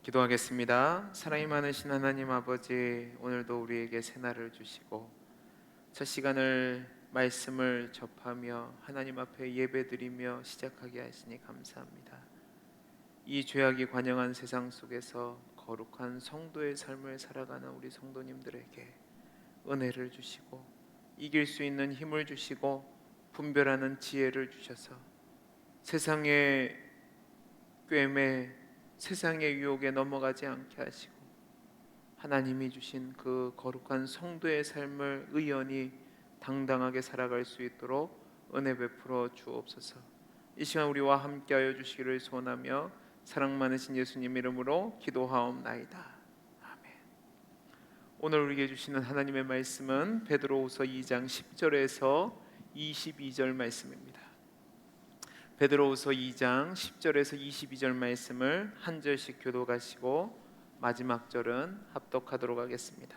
기도하겠습니다. 사랑이 많으신 하나님 아버지, 오늘도 우리에게 새날을 주시고 첫 시간을 말씀을 접하며 하나님 앞에 예배드리며 시작하게 하시니 감사합니다. 이 죄악이 관영한 세상 속에서 거룩한 성도의 삶을 살아가는 우리 성도님들에게 은혜를 주시고 이길 수 있는 힘을 주시고 분별하는 지혜를 주셔서 세상의 꿰매 세상의 유혹에 넘어가지 않게 하시고 하나님이 주신 그 거룩한 성도의 삶을 의연히 당당하게 살아갈 수 있도록 은혜 베풀어 주옵소서. 이 시간 우리와 함께하여 주시기를 소원하며 사랑 많으신 예수님 이름으로 기도하옵나이다. 아멘. 오늘 우리에게 주시는 하나님의 말씀은 베드로후서 2장 10절에서 22절 말씀입니다. 베드로후서 2장 10절에서 22절 말씀을 한 절씩 교독하시고 마지막 절은 합독하도록 하겠습니다.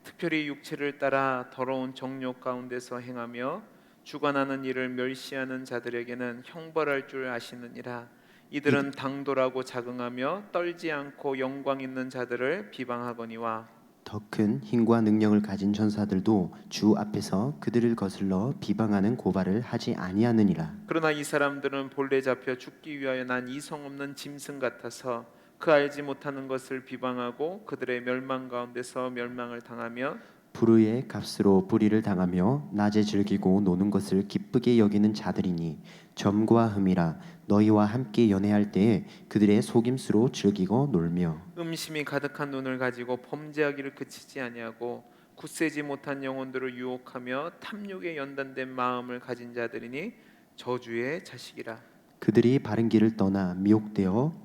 특별히 육체를 따라 더러운 정욕 가운데서 행하며 주관하는 일을 멸시하는 자들에게는 형벌할 줄 아시느니라. 이들은 당돌하고 자긍하며 떨지 않고 영광 있는 자들을 비방하거니와 더 큰 힘과 능력을 가진 전사들도 주 앞에서 그들을 거슬러 비방하는 고발을 하지 아니하느니라. 그러나 이 사람들은 본래 잡혀 죽기 위하여 난 이성 없는 짐승 같아서 그 알지 못하는 것을 비방하고 그들의 멸망 가운데서 멸망을 당하며 불의의 값으로 불의를 당하며 낮에 즐기고 노는 것을 기쁘게 여기는 자들이니 점과 흠이라. 너희와 함께 연애할 때에 그들의 속임수로 즐기고 놀며 음심이 가득한 눈을 가지고 범죄하기를 그치지 아니하고 굳세지 못한 영혼들을 유혹하며 탐욕에 연단된 마음을 가진 자들이니 저주의 자식이라. 그들이 바른 길을 떠나 미혹되어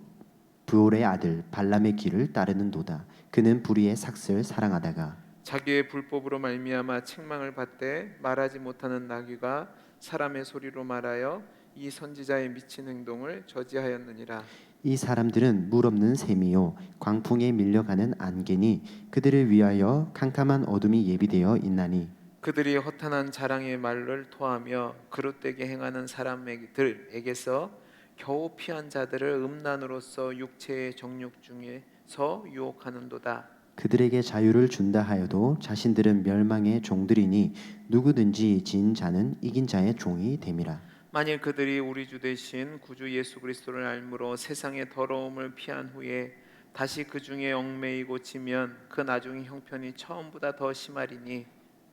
부올의 아들 발람의 길을 따르는도다. 그는 불의의 삭슬 사랑하다가 자기의 불법으로 말미암아 책망을 받되 말하지 못하는 나귀가 사람의 소리로 말하여 이 선지자의 미친 행동을 저지하였느니라. 이 사람들은 물 없는 샘이요 광풍에 밀려가는 안개니 그들을 위하여 캄캄한 어둠이 예비되어 있나니 그들이 허탄한 자랑의 말을 토하며 그릇되게 행하는 사람들에게서 겨우 피한 자들을 음란으로서 육체의 정욕 중에서 유혹하는도다. 그들에게 자유를 준다 하여도 자신들은 멸망의 종들이니 누구든지 진 자는 이긴 자의 종이 됨이라. 만일 그들이 우리 주 대신 구주 예수 그리스도를 알므로 세상의 더러움을 피한 후에 다시 그 중에 얽매이고 지면 그 나중의 형편이 처음보다 더 심하리니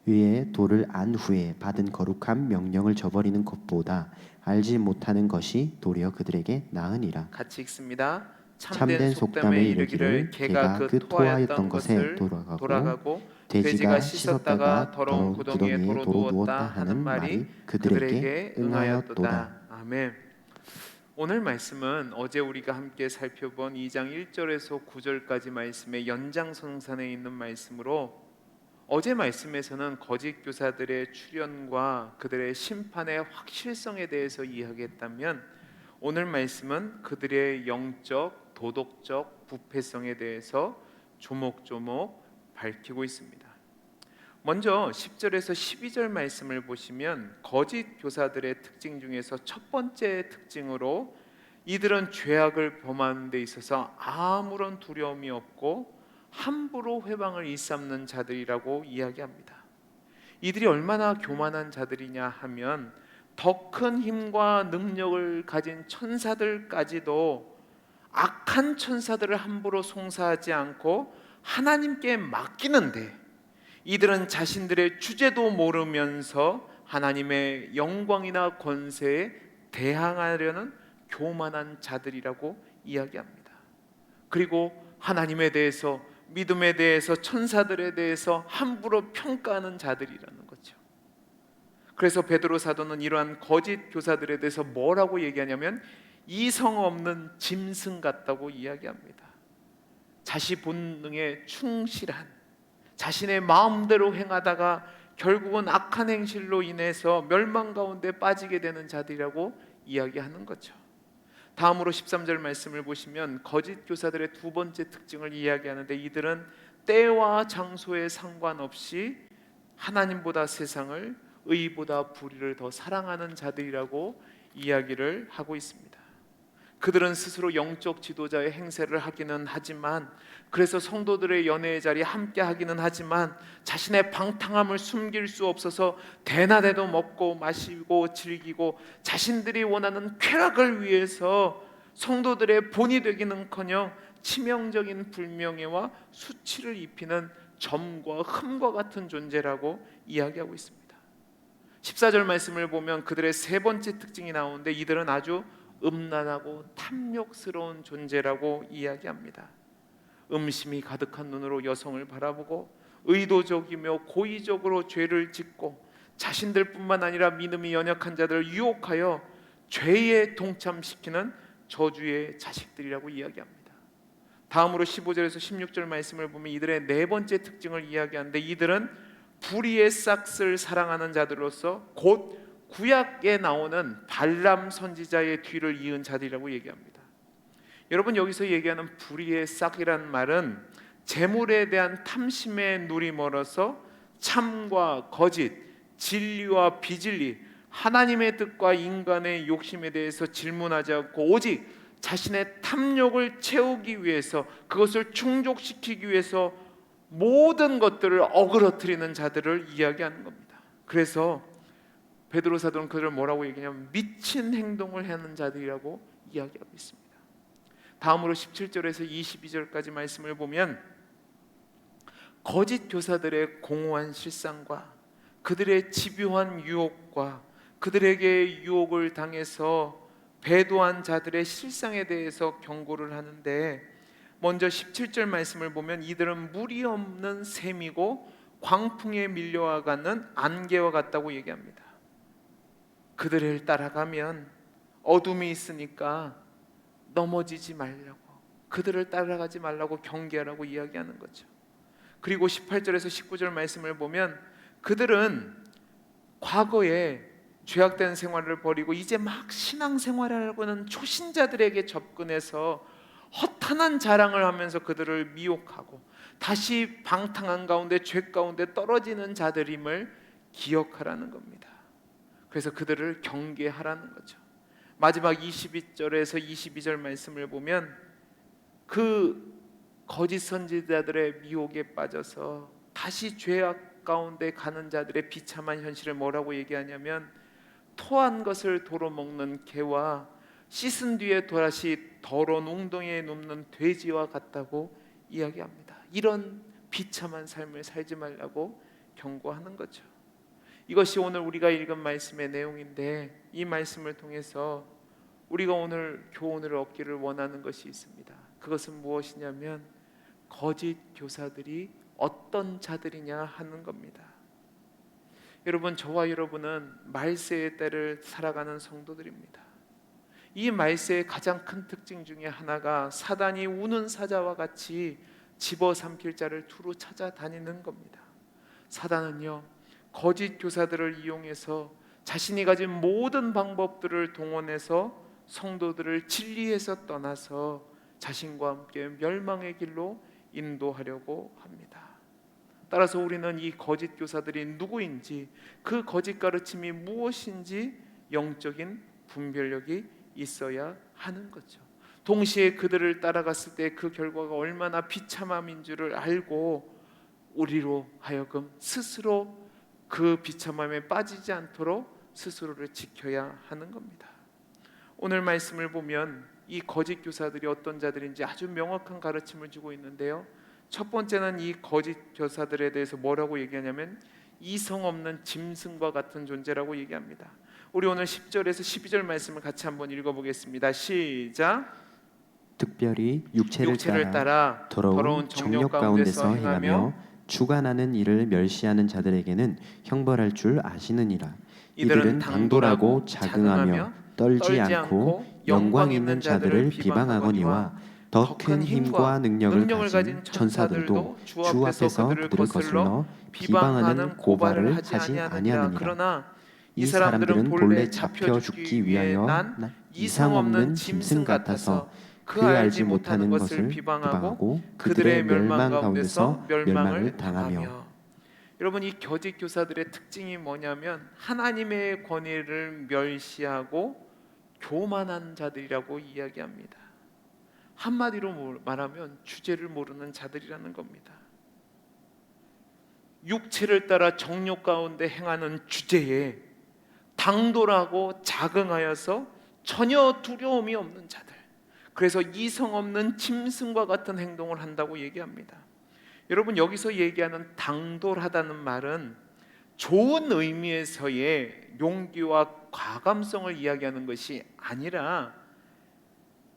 위에 도를 안 후에 받은 거룩한 명령을 저버리는 것보다 알지 못하는 것이 도리어 그들에게 나으니라. 같이 읽습니다. 참된 속담에 이르기를 개가 그 토하였던 것을 돌아가고 돼지가 씻었다가 더러운 구덩이에 도로 누웠다 하는 말이 그들에게 응하였도다. 아멘. 오늘 말씀은 어제 우리가 함께 살펴본 2장 1절에서 9절까지 말씀의 연장선상에 있는 말씀으로 어제 말씀에서는 거짓 교사들의 출현과 그들의 심판의 확실성에 대해서 이야기했다면 오늘 말씀은 그들의 영적, 도덕적 부패성에 대해서 조목조목 밝히고 있습니다. 먼저 10절에서 12절 말씀을 보시면 거짓 교사들의 특징 중에서 첫 번째 특징으로 이들은 죄악을 범하는 데 있어서 아무런 두려움이 없고 함부로 회방을 일삼는 자들이라고 이야기합니다. 이들이 얼마나 교만한 자들이냐 하면 더 큰 힘과 능력을 가진 천사들까지도 악한 천사들을 함부로 송사하지 않고 하나님께 맡기는데 이들은 자신들의 주제도 모르면서 하나님의 영광이나 권세에 대항하려는 교만한 자들이라고 이야기합니다. 그리고 하나님에 대해서, 믿음에 대해서, 천사들에 대해서 함부로 평가하는 자들이라는 거죠. 그래서 베드로 사도는 이러한 거짓 교사들에 대해서 뭐라고 얘기하냐면 이성 없는 짐승 같다고 이야기합니다. 자시 본능에 충실한, 자신의 마음대로 행하다가 결국은 악한 행실로 인해서 멸망 가운데 빠지게 되는 자들이라고 이야기하는 거죠. 다음으로 13절 말씀을 보시면 거짓 교사들의 두 번째 특징을 이야기하는데 이들은 때와 장소에 상관없이 하나님보다 세상을, 의보다 불의를 더 사랑하는 자들이라고 이야기를 하고 있습니다. 그들은 스스로 영적 지도자의 행세를 하기는 하지만, 그래서 성도들의 연회의 자리에 함께 하기는 하지만 자신의 방탕함을 숨길 수 없어서 대낮에도 먹고 마시고 즐기고 자신들이 원하는 쾌락을 위해서 성도들의 본이 되기는커녕 치명적인 불명예와 수치를 입히는 점과 흠과 같은 존재라고 이야기하고 있습니다. 14절 말씀을 보면 그들의 세 번째 특징이 나오는데, 이들은 아주 음란하고 탐욕스러운 존재라고 이야기합니다. 음심이 가득한 눈으로 여성을 바라보고 의도적이며 고의적으로 죄를 짓고 자신들뿐만 아니라 믿음이 연약한 자들을 유혹하여 죄에 동참시키는 저주의 자식들이라고 이야기합니다. 다음으로 15절에서 16절 말씀을 보면 이들의 네 번째 특징을 이야기하는데, 이들은 불의의 싹을 사랑하는 자들로서 곧 구약에 나오는 발람 선지자의 뒤를 이은 자들이라고 얘기합니다. 여러분, 여기서 얘기하는 불의의 싹이란 말은 재물에 대한 탐심에 눈이 멀어서 참과 거짓, 진리와 비진리, 하나님의 뜻과 인간의 욕심에 대해서 질문하지 않고 오직 자신의 탐욕을 채우기 위해서, 그것을 충족시키기 위해서 모든 것들을 어그러뜨리는 자들을 이야기하는 겁니다. 그래서 베드로 사도는 그들을 뭐라고 얘기하냐면 미친 행동을 하는 자들이라고 이야기하고 있습니다. 다음으로 17절에서 22절까지 말씀을 보면 거짓 교사들의 공허한 실상과 그들의 집요한 유혹과 그들에게 유혹을 당해서 배도한 자들의 실상에 대해서 경고를 하는데, 먼저 17절 말씀을 보면 이들은 물이 없는 샘이고 광풍에 밀려와가는 안개와 같다고 얘기합니다. 그들을 따라가면 어둠이 있으니까 넘어지지 말라고, 그들을 따라가지 말라고 경계하라고 이야기하는 거죠. 그리고 18절에서 19절 말씀을 보면 그들은 과거에 죄악된 생활을 버리고 이제 막 신앙생활을 하려고 하는 초신자들에게 접근해서 허탄한 자랑을 하면서 그들을 미혹하고 다시 방탕한 가운데 죄 가운데 떨어지는 자들임을 기억하라는 겁니다. 그래서 그들을 경계하라는 거죠. 마지막 22절에서 22절 말씀을 보면 그 거짓 선지자들의 미혹에 빠져서 다시 죄악 가운데 가는 자들의 비참한 현실을 뭐라고 얘기하냐면, 토한 것을 도로 먹는 개와 씻은 뒤에 다시 더러운 웅덩이에 눕는 돼지와 같다고 이야기합니다. 이런 비참한 삶을 살지 말라고 경고하는 거죠. 이것이 오늘 우리가 읽은 말씀의 내용인데, 이 말씀을 통해서 우리가 오늘 교훈을 얻기를 원하는 것이 있습니다. 그것은 무엇이냐면 거짓 교사들이 어떤 자들이냐 하는 겁니다. 여러분, 저와 여러분은 말세의 때를 살아가는 성도들입니다. 이 말세의 가장 큰 특징 중에 하나가 사단이 우는 사자와 같이 집어삼킬 자를 두루 찾아다니는 겁니다. 사단은요, 거짓 교사들을 이용해서 자신이 가진 모든 방법들을 동원해서 성도들을 진리에서 떠나서 자신과 함께 멸망의 길로 인도하려고 합니다. 따라서 우리는 이 거짓 교사들이 누구인지, 그 거짓 가르침이 무엇인지 영적인 분별력이 있어야 하는 거죠. 동시에 그들을 따라갔을 때 그 결과가 얼마나 비참함인 줄을 알고 우리로 하여금 스스로 그 비참함에 빠지지 않도록 스스로를 지켜야 하는 겁니다. 오늘 말씀을 보면 이 거짓 교사들이 어떤 자들인지 아주 명확한 가르침을 주고 있는데요, 첫 번째는 이 거짓 교사들에 대해서 뭐라고 얘기하냐면 이성 없는 짐승과 같은 존재라고 얘기합니다. 우리 오늘 10절에서 12절 말씀을 같이 한번 읽어보겠습니다. 시작. 특별히 육체를 따라 더러운 더러운 정욕 가운데서 행하며 주관하는 일을 멸시하는 자들에게는 형벌할 줄 아시느니라. 이들은 당돌하고 자긍하며 떨지 않고 영광 있는 자들을 비방하거니와 더 큰 힘과 능력을 가진 천사들도 주 앞에서 그들을 거슬러 비방하는 고발을 하지 아니하느니라. 그러나 이 사람들은 본래 잡혀 죽기 위하여 난 이상 없는 짐승 같아서 그 알지 못하는 것을 비방하고 그들의 멸망 가운데서 멸망을 당하며. 여러분, 이 거짓 교사들의 특징이 뭐냐면 하나님의 권위를 멸시하고 교만한 자들이라고 이야기합니다. 한마디로 말하면 주제를 모르는 자들이라는 겁니다. 육체를 따라 정욕 가운데 행하는 주제에 당돌하고 자긍하여서 전혀 두려움이 없는 자들, 그래서 이성 없는 짐승과 같은 행동을 한다고 얘기합니다. 여러분, 여기서 얘기하는 당돌하다는 말은 좋은 의미에서의 용기와 과감성을 이야기하는 것이 아니라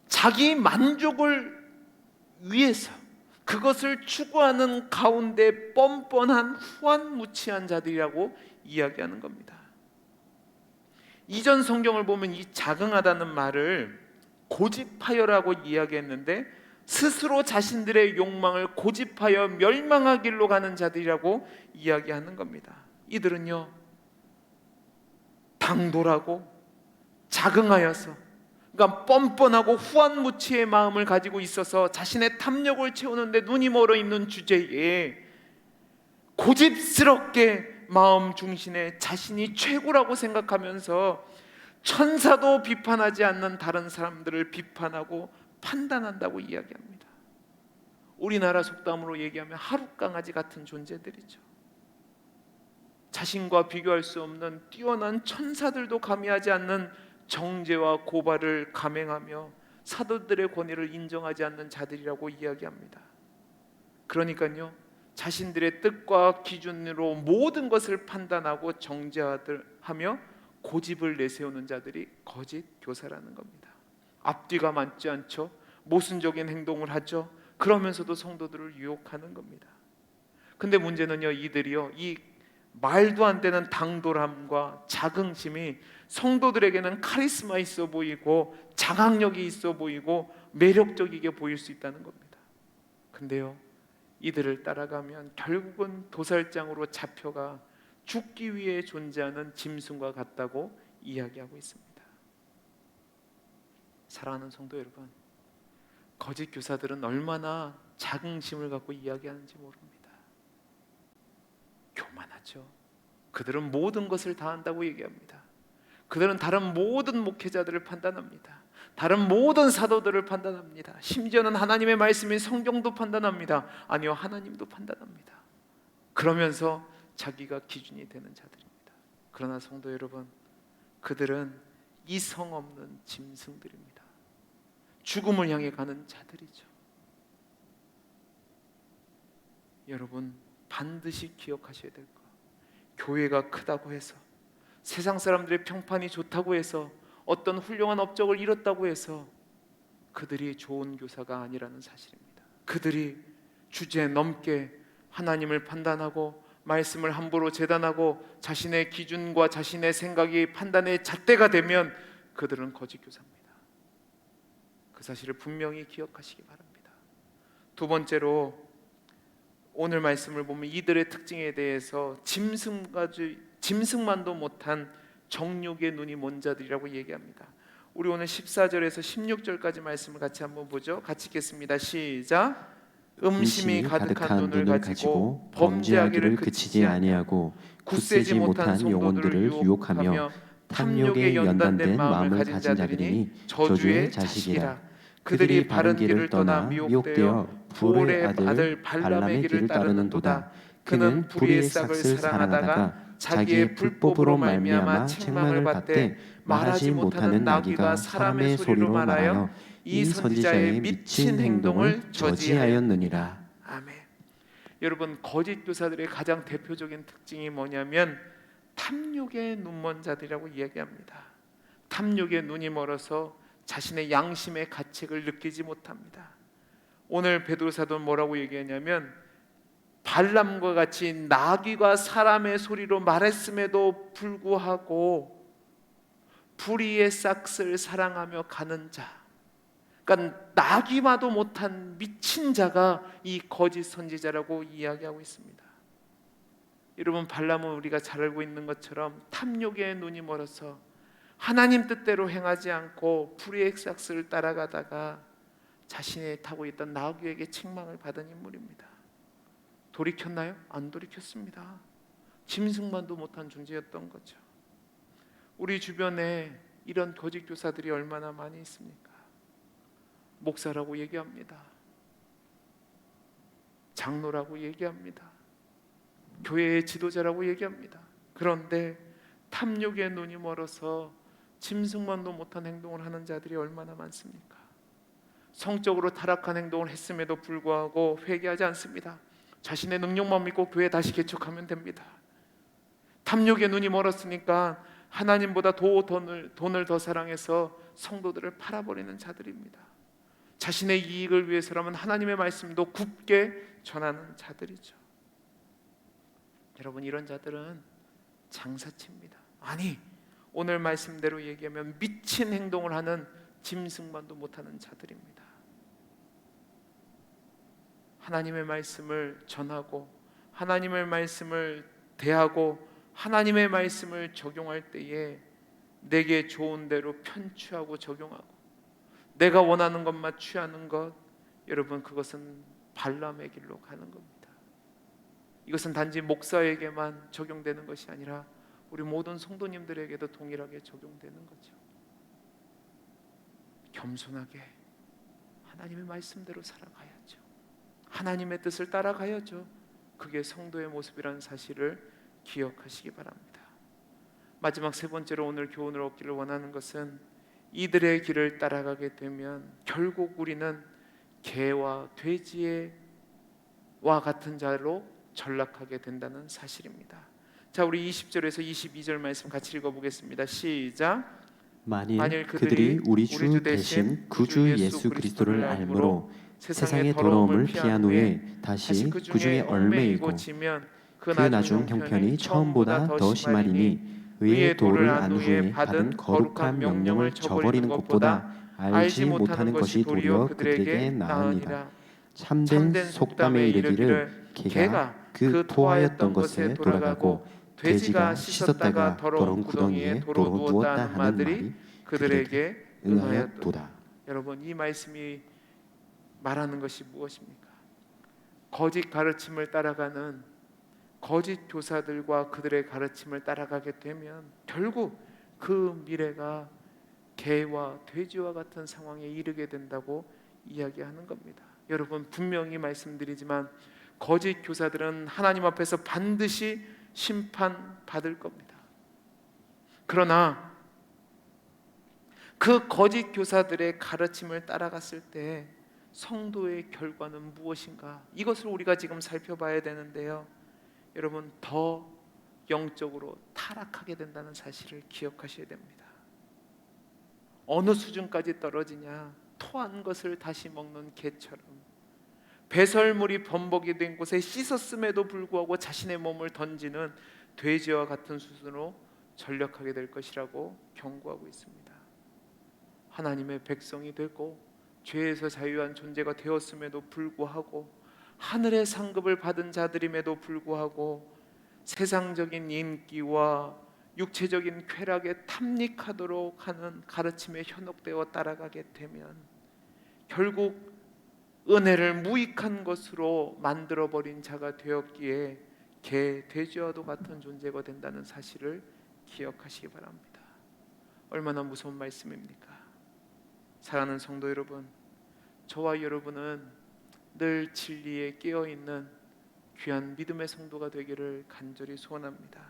자기 만족을 위해서 그것을 추구하는 가운데 뻔뻔한 후안무치한 자들이라고 이야기하는 겁니다. 이전 성경을 보면 이 자긍하다는 말을 고집하여라고 이야기했는데, 스스로 자신들의 욕망을 고집하여 멸망의 길로 가는 자들이라고 이야기하는 겁니다. 이들은요, 당돌하고 자긍하여서, 그러니까 뻔뻔하고 후안무치의 마음을 가지고 있어서 자신의 탐욕을 채우는데 눈이 멀어 있는 주제에 고집스럽게 마음 중심에 자신이 최고라고 생각하면서 천사도 비판하지 않는 다른 사람들을 비판하고 판단한다고 이야기합니다. 우리나라 속담으로 얘기하면 하룻강아지 같은 존재들이죠. 자신과 비교할 수 없는 뛰어난 천사들도 감히하지 않는 정죄와 고발을 감행하며 사도들의 권위를 인정하지 않는 자들이라고 이야기합니다. 그러니까요, 자신들의 뜻과 기준으로 모든 것을 판단하고 정죄하며 고집을 내세우는 자들이 거짓 교사라는 겁니다. 앞뒤가 맞지 않죠. 모순적인 행동을 하죠. 그러면서도 성도들을 유혹하는 겁니다. 근데 문제는요, 이들이요, 이 말도 안 되는 당돌함과 자긍심이 성도들에게는 카리스마 있어 보이고 장악력이 있어 보이고 매력적이게 보일 수 있다는 겁니다. 근데요, 이들을 따라가면 결국은 도살장으로 잡혀가 죽기 위해 존재하는 짐승과 같다고 이야기하고 있습니다. 사랑하는 성도 여러분, 거짓 교사들은 얼마나 자긍심을 갖고 이야기하는지 모릅니다. 교만하죠. 그들은 모든 것을 다 한다고 얘기합니다. 그들은 다른 모든 목회자들을 판단합니다. 다른 모든 사도들을 판단합니다. 심지어는 하나님의 말씀인 성경도 판단합니다. 아니요, 하나님도 판단합니다. 그러면서 자기가 기준이 되는 자들입니다. 그러나 성도 여러분, 그들은 이성 없는 짐승들입니다. 죽음을 향해 가는 자들이죠. 여러분, 반드시 기억하셔야 될 것, 교회가 크다고 해서, 세상 사람들의 평판이 좋다고 해서, 어떤 훌륭한 업적을 이뤘다고 해서 그들이 좋은 교사가 아니라는 사실입니다. 그들이 주제 넘게 하나님을 판단하고 말씀을 함부로 재단하고 자신의 기준과 자신의 생각이 판단의 잣대가 되면 그들은 거짓 교사입니다. 그 사실을 분명히 기억하시기 바랍니다. 두 번째로, 오늘 말씀을 보면 이들의 특징에 대해서 짐승만도 못한 정욕의 눈이 먼 자들이라고 얘기합니다. 우리 오늘 14절에서 16절까지 말씀을 같이 한번 보죠. 같이 읽겠습니다. 시작. 음심이 가득한 눈을 가지고 범죄하기를 그치지 아니하고 굳세지 못한 영혼들을 유혹하며 탐욕에 연단된 마음을 가진 자들이니 저주의 자식이라. 그들이 바른 길을 떠나 미혹되어 부올의 아들 발람의 길을 따르는도다. 그는 불의의 싹을 사랑하다가 자기의 불법으로 말미암아 책망을 받되 말하지 못하는 나귀가 사람의 소리로 말하여 이 선지자의 미친 행동을 저지하였느니라. 아멘. 여러분, 거짓 교사들의 가장 대표적인 특징이 뭐냐면 탐욕의 눈먼 자들이라고 이야기합니다. 탐욕의 눈이 멀어서 자신의 양심의 가책을 느끼지 못합니다. 오늘 베드로 사도는 뭐라고 얘기하냐면, 발람과 같이 나귀가 사람의 소리로 말했음에도 불구하고 불의의 싹을 사랑하며 가는 자, 그러니까 나귀마도 못한 미친 자가 이 거짓 선지자라고 이야기하고 있습니다. 여러분, 발람은 우리가 잘 알고 있는 것처럼 탐욕의 눈이 멀어서 하나님 뜻대로 행하지 않고 불의의 싹을 따라가다가 자신이 타고 있던 나귀에게 책망을 받은 인물입니다. 돌이켰나요? 안 돌이켰습니다. 짐승만도 못한 존재였던 거죠. 우리 주변에 이런 거짓 교사들이 얼마나 많이 있습니까? 목사라고 얘기합니다. 장로라고 얘기합니다. 교회의 지도자라고 얘기합니다. 그런데 탐욕의 눈이 멀어서 짐승만도 못한 행동을 하는 자들이 얼마나 많습니까? 성적으로 타락한 행동을 했음에도 불구하고 회개하지 않습니다. 자신의 능력만 믿고 교회 다시 개척하면 됩니다. 탐욕의 눈이 멀었으니까 하나님보다 돈을 더 사랑해서 성도들을 팔아버리는 자들입니다. 자신의 이익을 위해서라면 하나님의 말씀도 굽게 전하는 자들이죠. 여러분, 이런 자들은 장사치입니다. 아니, 오늘 말씀대로 얘기하면 미친 행동을 하는 짐승만도 못하는 자들입니다. 하나님의 말씀을 전하고 하나님의 말씀을 대하고 하나님의 말씀을 적용할 때에 내게 좋은 대로 편취하고 적용하고 내가 원하는 것만 취하는 것, 여러분, 그것은 발람의 길로 가는 겁니다. 이것은 단지 목사에게만 적용되는 것이 아니라 우리 모든 성도님들에게도 동일하게 적용되는 거죠. 겸손하게 하나님의 말씀대로 살아가야죠. 하나님의 뜻을 따라가야죠. 그게 성도의 모습이라는 사실을 기억하시기 바랍니다. 마지막 세 번째로 오늘 교훈을 얻기를 원하는 것은 이들의 길을 따라가게 되면 결국 우리는 개와 돼지와 같은 자로 전락하게 된다는 사실입니다. 자, 우리 20절에서 22절 말씀 같이 읽어보겠습니다. 시작. 만일 그들이 우리 주 대신 구주 예수 그리스도를 알므로 세상의 더러움을 피한 후에 다시 그 중에 얽매이고 그 나중 형편이 처음보다 더 심하리니 의의 도를 안 후에 받은 거룩한 명령을 저버리는 것보다 알지 못하는 것이 도리어 그들에게 나으니라. 참된 속담에 이르기를 개가 그 토하였던 것에 돌아가고 돼지가 씻었다가 더러운 구덩이에 도로 누웠다 하는 말이 그들에게 응하였도다. 여러분, 이 말씀이 말하는 것이 무엇입니까? 거짓 가르침을 따라가는 거짓 교사들과 그들의 가르침을 따라가게 되면 결국 그 미래가 개와 돼지와 같은 상황에 이르게 된다고 이야기하는 겁니다. 여러분, 분명히 말씀드리지만 거짓 교사들은 하나님 앞에서 반드시 심판받을 겁니다. 그러나 그 거짓 교사들의 가르침을 따라갔을 때 성도의 결과는 무엇인가? 이것을 우리가 지금 살펴봐야 되는데요. 여러분, 더 영적으로 타락하게 된다는 사실을 기억하셔야 됩니다. 어느 수준까지 떨어지냐? 토한 것을 다시 먹는 개처럼 배설물이 범벅이 된 곳에 씻었음에도 불구하고 자신의 몸을 던지는 돼지와 같은 수준으로 전락하게 될 것이라고 경고하고 있습니다. 하나님의 백성이 되고 죄에서 자유한 존재가 되었음에도 불구하고 하늘의 상급을 받은 자들임에도 불구하고 세상적인 인기와 육체적인 쾌락에 탐닉하도록 하는 가르침에 현혹되어 따라가게 되면 결국 은혜를 무익한 것으로 만들어버린 자가 되었기에 개, 돼지와도 같은 존재가 된다는 사실을 기억하시기 바랍니다. 얼마나 무서운 말씀입니까? 사랑하는 성도 여러분, 저와 여러분은 늘 진리에 깨어있는 귀한 믿음의 성도가 되기를 간절히 소원합니다.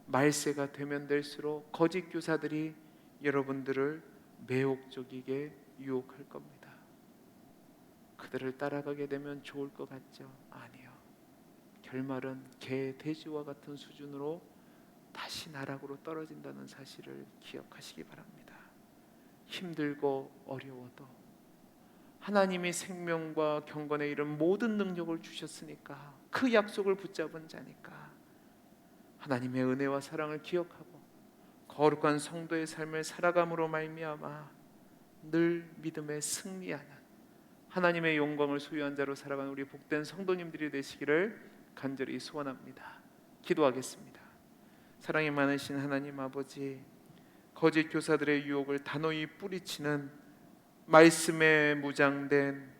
말세가 되면 될수록 거짓 교사들이 여러분들을 매혹적이게 유혹할 겁니다. 그들을 따라가게 되면 좋을 것 같죠? 아니요. 결말은 개, 돼지와 같은 수준으로 다시 나락으로 떨어진다는 사실을 기억하시기 바랍니다. 힘들고 어려워도 하나님이 생명과 경건에 이른 모든 능력을 주셨으니까, 그 약속을 붙잡은 자니까 하나님의 은혜와 사랑을 기억하고 거룩한 성도의 삶을 살아감으로 말미암아 늘 믿음에 승리하는 하나님의 영광을 소유한 자로 살아가는 우리 복된 성도님들이 되시기를 간절히 소원합니다. 기도하겠습니다. 사랑이 많으신 하나님 아버지, 거짓 교사들의 유혹을 단호히 뿌리치는 말씀에 무장된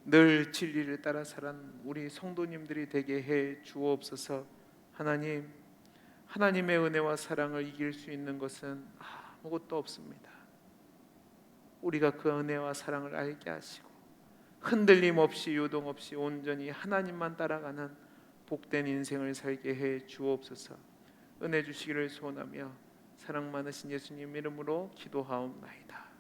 늘 진리를 따라 살아가는 우리 성도님들이 되게 해 주옵소서. 하나님, 하나님의 은혜와 사랑을 이길 수 있는 것은 아무것도 없습니다. 우리가 그 은혜와 사랑을 알게 하시고 흔들림 없이 요동 없이 온전히 하나님만 따라가는 복된 인생을 살게 해 주옵소서. 은혜 주시기를 소원하며 사랑 많으신 예수님 이름으로 기도하옵나이다.